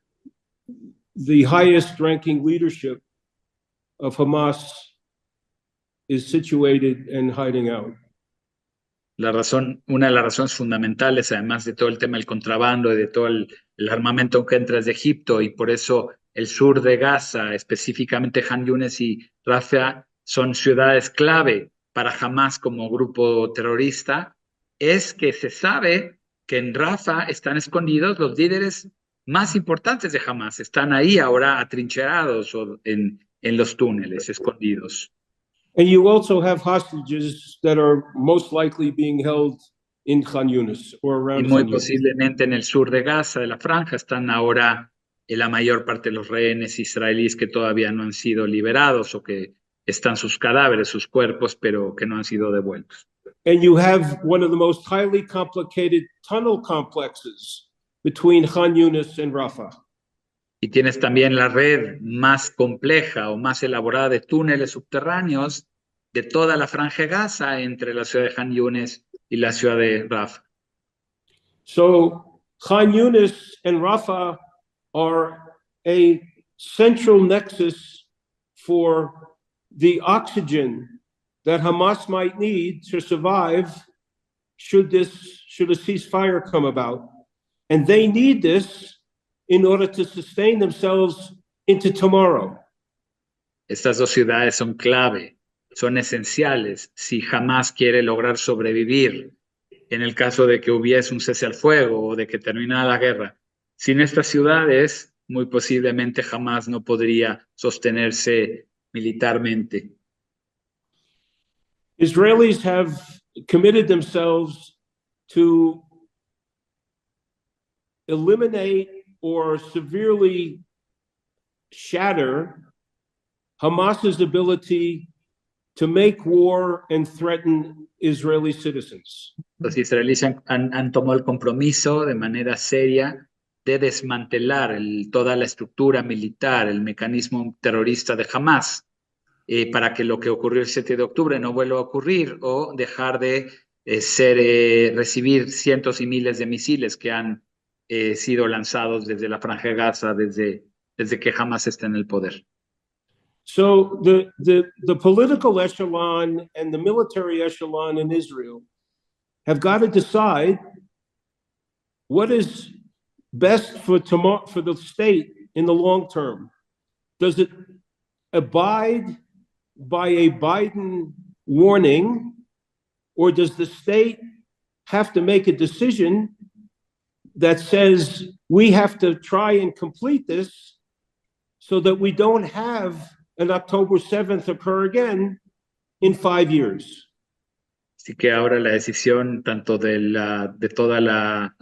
the highest ranking leadership of Hamas is situated and hiding out. Una de las razones fundamentales, además de todo el tema del contrabando y de todo el armamento que entra desde Egipto, y por eso el sur de Gaza, específicamente Han Yunis y Rafah, son ciudades clave para Hamas como grupo terrorista, es que se sabe que en Rafah están escondidos los líderes más importantes de Hamas, están ahí ahora atrincherados o en los túneles, escondidos. And you also have hostages that are most likely being held in Khan Yunis or Y around muy Khan Yunis. posiblemente en el sur de Gaza, de la franja, están ahora la mayor parte de los rehenes israelíes que todavía no han sido liberados o que están sus cadáveres, sus cuerpos, pero que no han sido devueltos. And you have one of the most highly complicated tunnel complexes between Khan Yunis and Rafah. Y tienes también la red más compleja o más elaborada de túneles subterráneos de toda la franja de Gaza entre la ciudad de Han Yunis y la ciudad de Rafah. So Khan Yunis and Rafah are a central nexus for the oxygen that Hamas might need to survive should a ceasefire come about. And they need this in order to sustain themselves into tomorrow. Estas dos ciudades son clave, son esenciales si Hamas quiere lograr sobrevivir en el caso de que hubiese un cese al fuego o de que terminara la guerra. Sin estas ciudades, muy posiblemente Hamas no podría sostenerse militarmente. Israelis have committed themselves to eliminate or severely shatter Hamas's ability to make war and threaten Israeli citizens. Los israelíes han tomado el compromiso de manera seria de desmantelar toda la estructura militar, el mecanismo terrorista de Hamas, para que lo que ocurrió el 7 de octubre no vuelva a ocurrir o dejar de recibir cientos y miles de misiles que han sido lanzados desde la franja de Gaza, desde que Hamas está en el poder. So the political echelon and the military echelon in Israel have got to decide what is best for the state in the long term. Does it abide by a Biden warning, or does the state have to make a decision that says we have to try and complete this so that we don't have an October 7th occur again in 5 years? Así que ahora la decisión tanto de toda la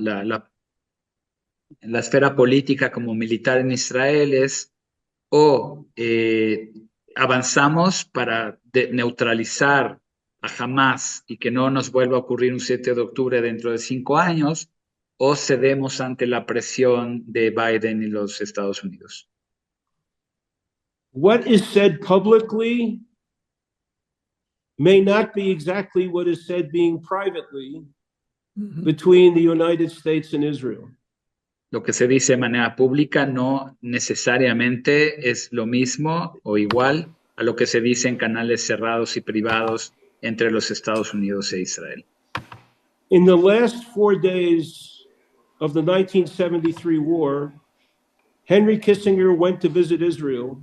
esfera política como militar en Israel es o avanzamos para neutralizar a Hamas y que no nos vuelva a ocurrir un 7 de octubre dentro de 5 años, o cedemos ante la presión de Biden y los Estados Unidos. What is said publicly may not be exactly what is said being privately between the United States and Israel. Lo que se dice de manera pública no necesariamente es lo mismo o igual a lo que se dice en canales cerrados y privados entre los Estados Unidos e Israel. In the last 4 days of the 1973 war, Henry Kissinger went to visit Israel,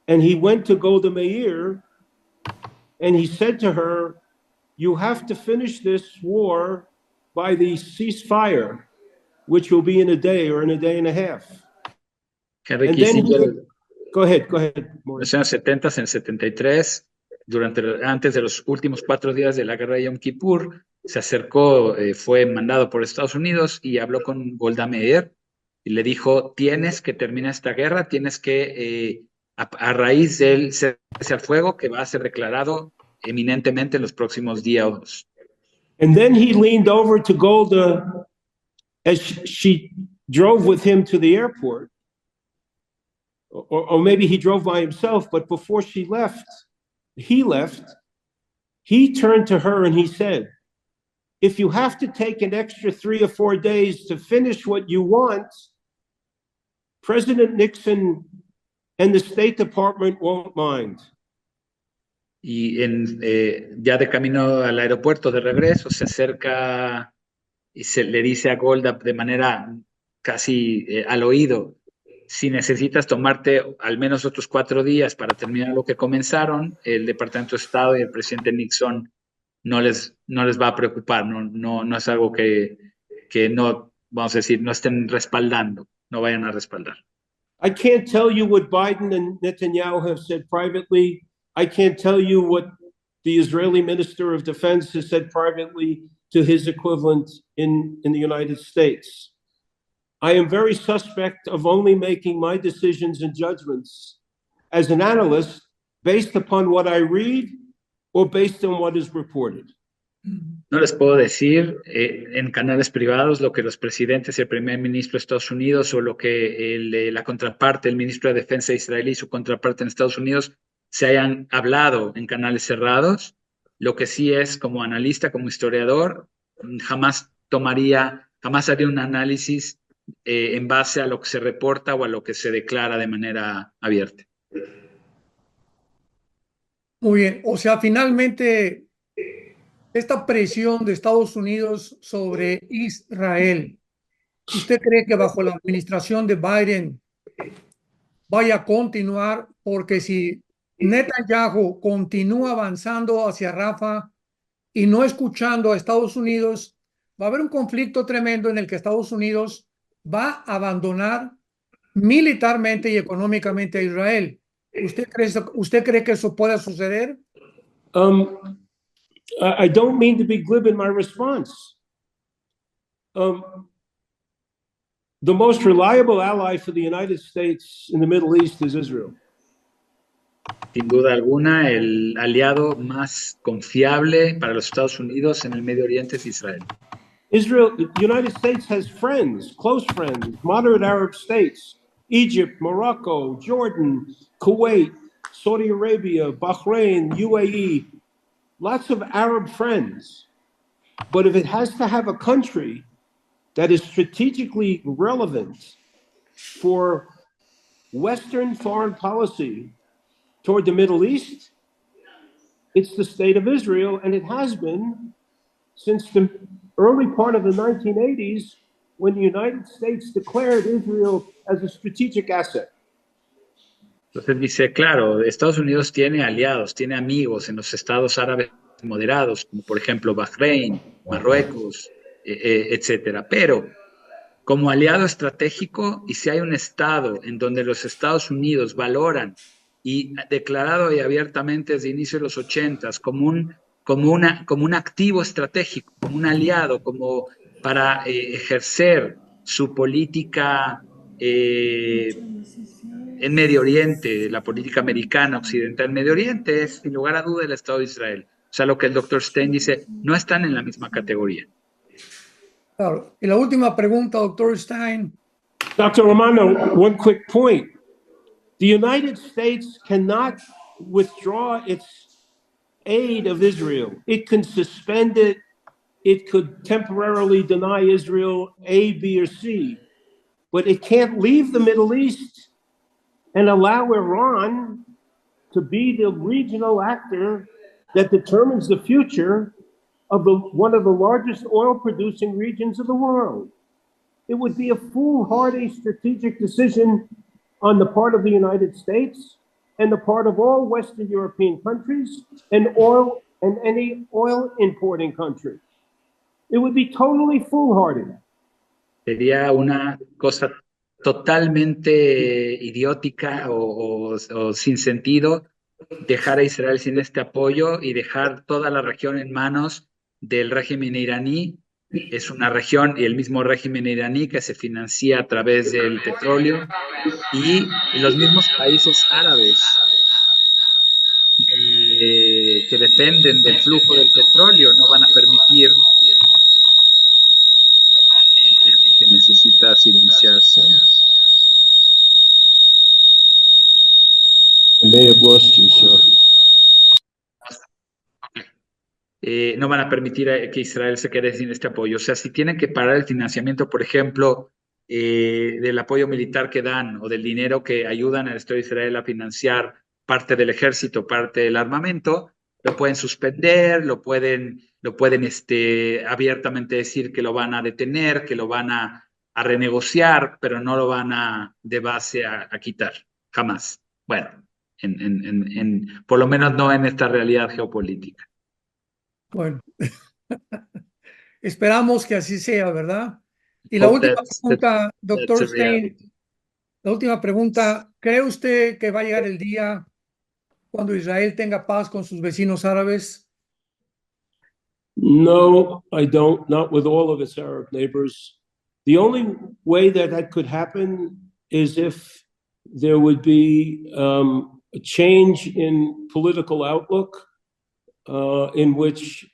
and he went to Golda Meir, and he said to her, you have to finish this war by the ceasefire, which will be in a day or in a day and a half. Henry And then Kissinger, go ahead, en los años 70, en el 73, antes de los últimos 4 días de la guerra de Yom Kippur, se acercó, fue mandado por Estados Unidos y habló con Golda Meir y le dijo, tienes que terminar esta guerra, tienes que, a raíz del cese al fuego que va a ser declarado eminentemente en los próximos días. And then he leaned over to Golda as she drove with him to the airport, or maybe he drove by himself, but before he left, he turned to her and he said, if you have to take an extra 3 or 4 days to finish what you want, President Nixon and the State Department won't mind. y ya de camino al aeropuerto de regreso se acerca y se le dice a Golda de manera casi al oído, si necesitas tomarte al menos otros 4 días para terminar lo que comenzaron, el Departamento de Estado y el presidente Nixon no les va a preocupar, no es algo que no, vamos a decir, no estén respaldando, no vayan a respaldar. I can't tell you what Biden and Netanyahu have said privately. I can't tell you what the Israeli Minister of Defense has said privately to his equivalent in the United States. I am very suspect of only making my decisions and judgments as an analyst based upon what I read or based on what is reported. No les puedo decir en canales privados lo que los presidentes y el primer ministro de Estados Unidos o lo que la contraparte, el ministro de Defensa israelí y su contraparte en Estados Unidos se hayan hablado en canales cerrados. Lo que sí es, como analista, como historiador, jamás haría un análisis en base a lo que se reporta o a lo que se declara de manera abierta. Muy bien, o sea, finalmente esta presión de Estados Unidos sobre Israel, ¿usted cree que bajo la administración de Biden vaya a continuar? Porque si Netanyahu continúa avanzando hacia Rafah y no escuchando a Estados Unidos, va a haber un conflicto tremendo en el que Estados Unidos va a abandonar militarmente y económicamente a Israel. ¿Usted cree que eso pueda suceder? I don't mean to be glib in my response. The most reliable ally for the United States in the Middle East is Israel. Sin duda alguna, el aliado más confiable para los Estados Unidos en el Medio Oriente es Israel. Israel, the United States has friends, close friends, moderate Arab states, Egypt, Morocco, Jordan, Kuwait, Saudi Arabia, Bahrain, UAE, lots of Arab friends. But if it has to have a country that is strategically relevant for Western foreign policy toward the Middle East, it's the state of Israel, and it has been since the early part of the 1980s when the United States declared Israel as a strategic asset. Entonces dice, claro, Estados Unidos tiene aliados, tiene amigos en los estados árabes moderados, como por ejemplo Bahrein, Marruecos, etcétera. Pero como aliado estratégico, y si hay un estado en donde los Estados Unidos valoran y declarado y abiertamente desde inicio de los 80s como un activo estratégico, como un aliado, como para ejercer su política en Medio Oriente, la política americana occidental en Medio Oriente, es sin lugar a duda el Estado de Israel. O sea, lo que el doctor Stein dice, no están en la misma categoría. Claro. Y la última pregunta, doctor Stein. Dr. Romano, one quick point. The United States cannot withdraw its aid of Israel. It can suspend it. It could temporarily deny Israel A, B, or C. But it can't leave the Middle East and allow Iran to be the regional actor that determines the future of one of the largest oil-producing regions of the world. It would be a foolhardy strategic decision on the part of the United States and the part of all Western European countries and any oil importing country. It would be totally foolhardy. Sería una cosa totalmente idiótica o sin sentido dejar a Israel sin este apoyo y dejar toda la región en manos del régimen iraní. Es una región y el mismo régimen iraní que se financia a través del petróleo, y los mismos países árabes que dependen del flujo del petróleo no van a permitir, que necesita silenciarse. I may have lost you, sir. No van a permitir que Israel se quede sin este apoyo. O sea, si tienen que parar el financiamiento, por ejemplo, del apoyo militar que dan o del dinero que ayudan al Estado de Israel a financiar parte del ejército, parte del armamento, lo pueden suspender, lo pueden abiertamente decir que lo van a detener, que lo van a renegociar, pero no lo van de base a quitar, jamás. Bueno, por lo menos no en esta realidad geopolítica. Bueno, esperamos que así sea, ¿verdad? Y la última pregunta, doctor Stein, la última pregunta, ¿cree usted que va a llegar el día cuando Israel tenga paz con sus vecinos árabes? No, I don't, not with all of its Arab neighbors. The only way that could happen is if there would be a change in political outlook in which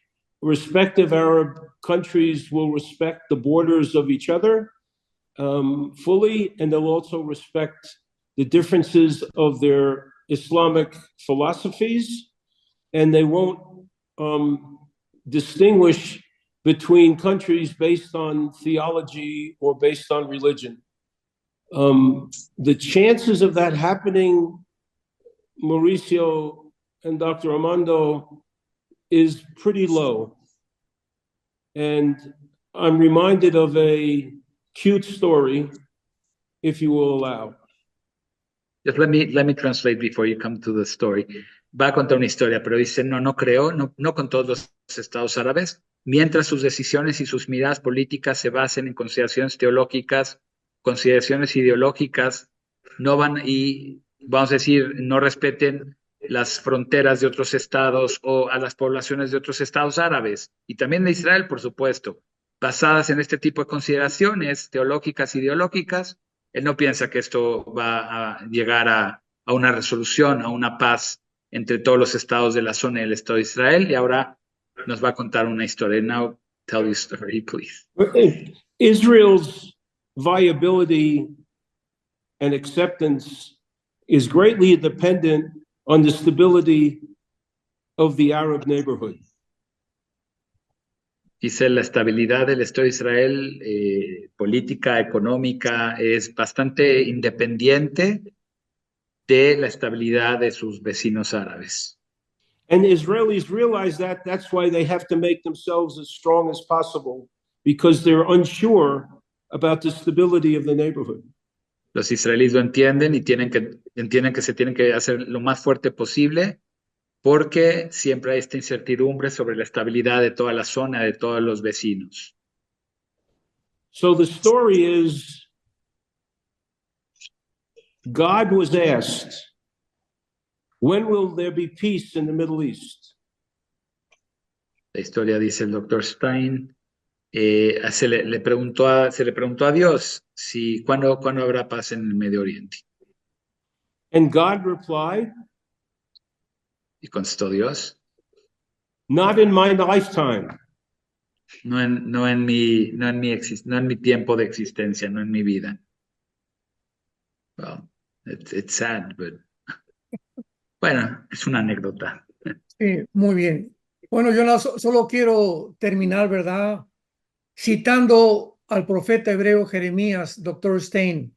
respective Arab countries will respect the borders of each other fully, and they'll also respect the differences of their Islamic philosophies, and they won't distinguish between countries based on theology or based on religion. The chances of that happening, Mauricio and Dr. Armando, is pretty low. And I'm reminded of a cute story, if you will allow. Just let me translate before you come to the story. Va a contar una historia, pero dice, no creo, no con todos los estados árabes, mientras sus decisiones y sus miradas políticas se basen en consideraciones teológicas, consideraciones ideológicas, no van y, vamos a decir, no respeten las fronteras de otros estados o a las poblaciones de otros estados árabes, y también de Israel, por supuesto, basadas en este tipo de consideraciones teológicas, ideológicas. Él no piensa que esto va a llegar a una resolución, a una paz entre todos los estados de la zona y el Estado de Israel, y ahora nos va a contar una historia. Now, tell your story, please. Israel's viability and acceptance is greatly dependent on the stability of the Arab neighborhood. Dice, la estabilidad del Estado de Israel, política, económica, es bastante independiente de la estabilidad de sus vecinos árabes. And Israelis realize that. That's why they have to make themselves as strong as possible, because they're unsure about the stability of the neighborhood. Los israelíes lo entienden y entienden que se tienen que hacer lo más fuerte posible, porque siempre hay esta incertidumbre sobre la estabilidad de toda la zona, de todos los vecinos. So the story is, God was asked, when will there be peace in the Middle East? La historia, dice el doctor Stein, se le preguntó a Dios cuándo habrá paz en el Medio Oriente. And God replied, Y contestó Dios, not in my lifetime. no en mi tiempo de existencia, no en mi vida. Well, it's sad, but bueno, es una anécdota. Sí, muy bien. Bueno, yo solo quiero terminar, ¿verdad? Citando al profeta hebreo Jeremías, doctor Stein,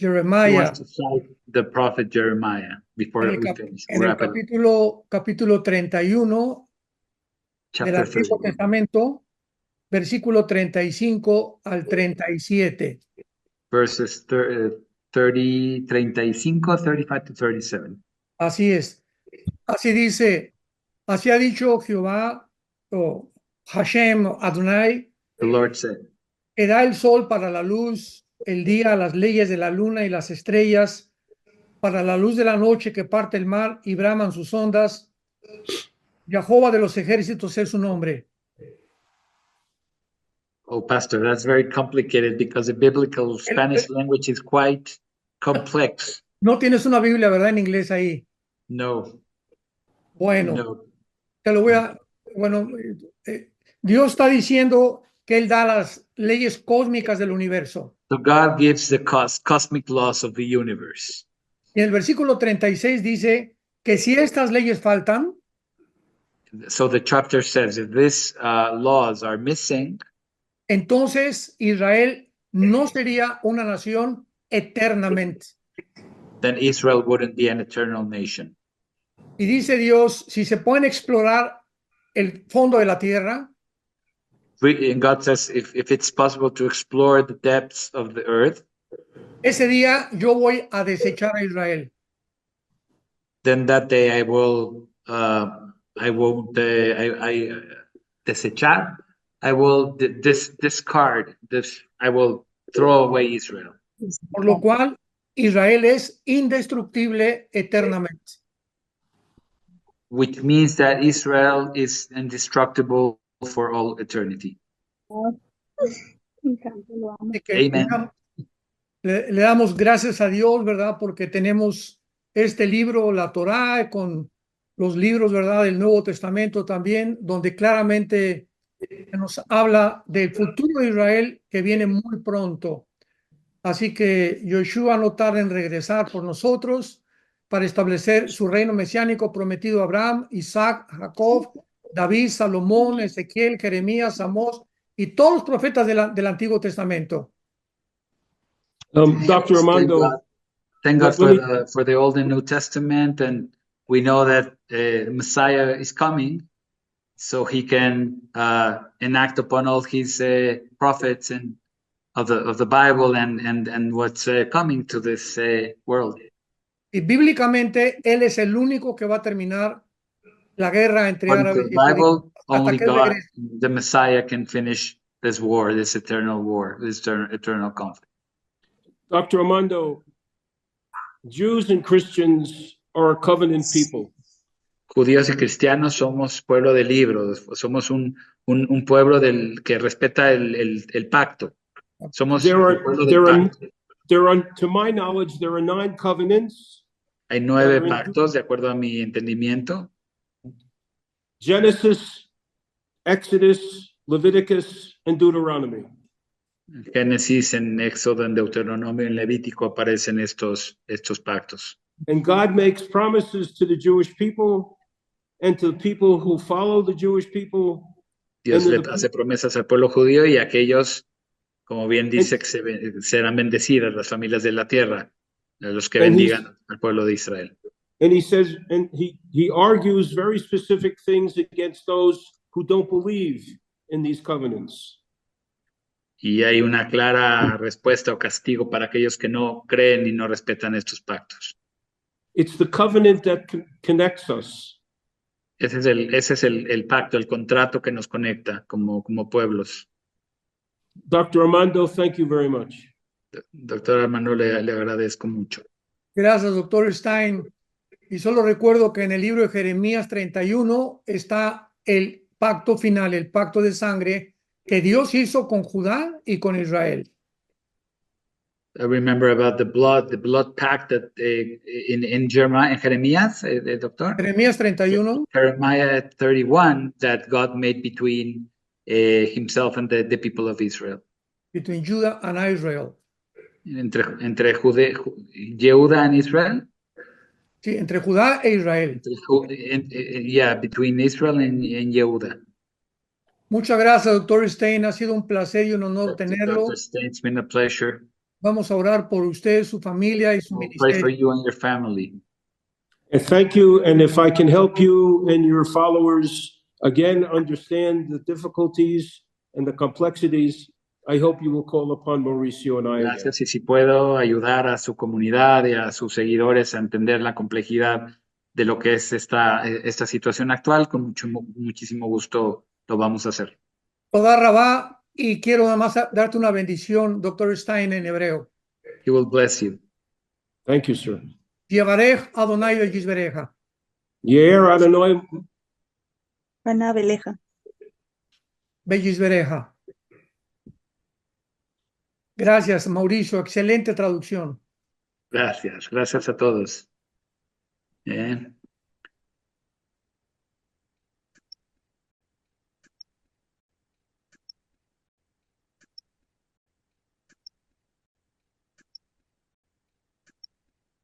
He Jeremiah, wants to cite the prophet Jeremiah before we finish. en el capítulo 31 del Chapter Antiguo 31. Testamento, versículo 35 al 37. Verses 35, 35 to 37. Así es. Así dice, así ha dicho Jehová, o Hashem, Adonai, The Lord said, que da el sol para la luz, el día, las leyes de la luna y las estrellas, para la luz de la noche que parte el mar y braman sus ondas. Jehová de los ejércitos es su nombre. oh, Pastor, that's very complicated because the biblical Spanish language is quite complex. No tienes una Biblia, ¿verdad? En inglés ahí. No, Bueno, no. te lo voy a... Bueno, Dios está diciendo que Él da las leyes cósmicas del universo. So God gives the cosmic laws of the universe. Y en el versículo 36 dice que si estas leyes faltan, So the chapter says if these laws are missing, entonces Israel no sería una nación eternamente. then Israel wouldn't be an eternal nation. Y dice Dios, si se pueden explorar el fondo de la tierra, And God says, if it's possible to explore the depths of the earth, ese día yo voy a desechar a Israel. then that day I won't, desechar, I will discard this, I will throw away Israel. Por lo cual, Israel es indestructible eternamente. Which means that Israel is indestructible for all eternity. Así que Amen. le damos gracias a Dios, ¿verdad? Porque tenemos este libro, la Torá, con los libros, ¿verdad? Del Nuevo Testamento también, donde claramente nos habla del futuro de Israel que viene muy pronto. Así que Yoshua no tarda en regresar por nosotros para establecer su reino mesiánico prometido a Abraham, Isaac, Jacob, David, Salomón, Ezequiel, Jeremías, Amós y todos los profetas del Antiguo Testamento. Dr. Armando, Thank God let for the Old and New Testament, and we know that Messiah is coming, so he can enact upon all his prophets and of the Bible and what's coming to this world. Y bíblicamente, él es el único que va a terminar la guerra entre According to árabes the y judíos Bible, hasta only que él God, regrese. the Messiah, can finish this war, this eternal war, this eternal conflict. Dr. Armando, Jews and Christians are a covenant people. Judíos y cristianos somos pueblo del libro, somos un pueblo que respeta el pacto. Somos el pueblo del pacto. To my knowledge, there are 9 covenants. Hay 9 pactos, de acuerdo a mi entendimiento. Genesis, Exodus, Leviticus, and Deuteronomy. En Génesis, en Éxodo, en Deuteronomio, en Levítico aparecen estos pactos. And God makes promises to the Jewish people and to the people who follow the Jewish people. Dios le hace promesas al pueblo judío y a aquellos, como bien dice, que serán bendecidas las familias de la tierra, los que bendigan al pueblo de Israel. And he says, and he argues very specific things against those who don't believe in these covenants. Y hay una clara respuesta o castigo para aquellos que no creen y no respetan estos pactos. It's the covenant that connects us. Ese es el pacto, el contrato que nos conecta como pueblos. Dr. Armando, thank you very much. Doctor Armando, le agradezco mucho. Gracias, doctor Stein. Y solo recuerdo que en el libro de Jeremías 31 está el pacto final, el pacto de sangre que Dios hizo con Judá y con Israel. I remember about the blood pact that in Jeremías, doctor? Jeremías 31. Jeremiah 31 that God made between himself and the people of Israel. Between Judah and Israel. Entre Yehuda and Israel? Sí, entre Judá e Israel. Yeah, between Israel and Yehuda. Muchas gracias, doctor Stein. Ha sido un placer y un honor tenerlo. Dr. Stein, it's been a pleasure. Vamos a orar por usted, su familia y su We'll pray for ministerio. you and your family. And thank you. And if I can help you and your followers again understand the difficulties and the complexities, I hope you will call upon Mauricio and I again. Gracias, y si puedo ayudar a su comunidad y a sus seguidores a entender la complejidad de lo que es esta situación actual, con muchísimo gusto lo vamos a hacer. Toda Rabá, y quiero nada más darte una bendición, doctor Stein, en hebreo. He will bless you. Thank you, sir. Yevarech Adonai v'yishberecha. Ye'er Adonai Pana Beleja. V'yishberecha. Gracias, Mauricio. Excelente traducción. Gracias a todos.